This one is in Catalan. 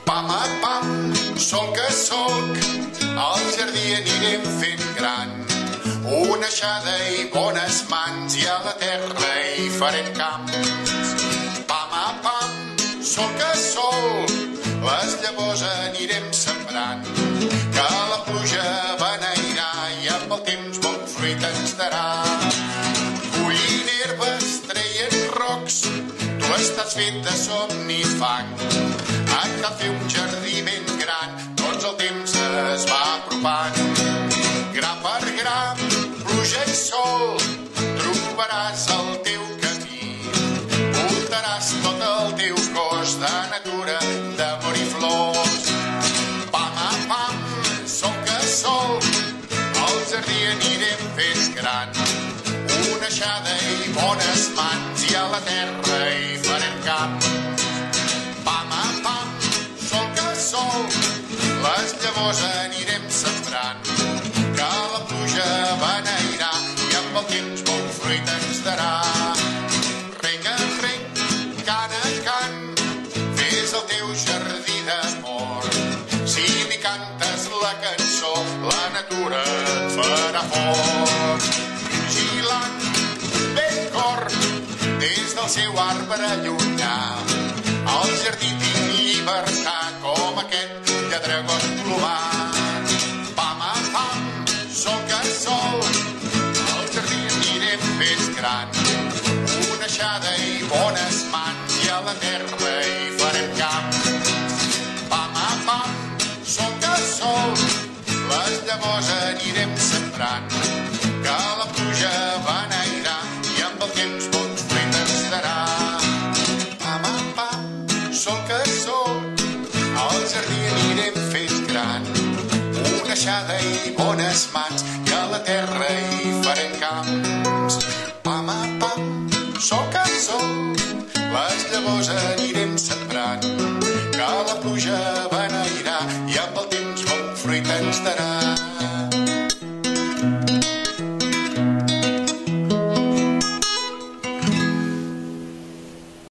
Pam a pam, sol que solc, al jardí anirem fent gran. Una aixada i bones mans i a la terra hi farem camps. Pam a pam, sol que sol, les llavors anirem sembrant. Que la pluja beneirà i amb el temps bon fruit ens darà. Collint herbes, traient rocs, tu estàs fet de somni fang. Et cal fer un jardí ben gran, doncs el temps es va apropant. Gra per gra, pluja i sol, trobaràs el teu camí. Voltaràs tot el teu cos de natura, d'amor i flors. Pam a pam, sol que sol, al jardí anirem fent gran. Una aixada i bones mans i a la terra hi farem camp. Pam a pam, sol que sol, les llavors anirem sembrant. Que la pluja beneirà i amb el temps bon fruit ens darà. Renga, reng, cant a cant, fes el teu jardí d'amor. Si li cantes la cançó, la natura et farà fort. Vigilant, ben cor, des del seu arbre llunyà, al jardí tinc llibertat com aquest lladregot plomat. Pam a pam, sol que sol, al jardí anirem fent gran. Una aixada i bones mans i a la terra hi farem camps. Pam a pam, sol que sol, les llavors anirem sembrant. Que la pluja beneirà i amb el temps bons fruits ens darà. Pam a pam, sol que sol, al jardí anirem fent gran. Una aixada i bones mans i a la terra hi farem camps. Pam a pam, sol que sol, les llavors anirem sembrant. Que la pluja beneirà i amb el temps bon fruit ens darà.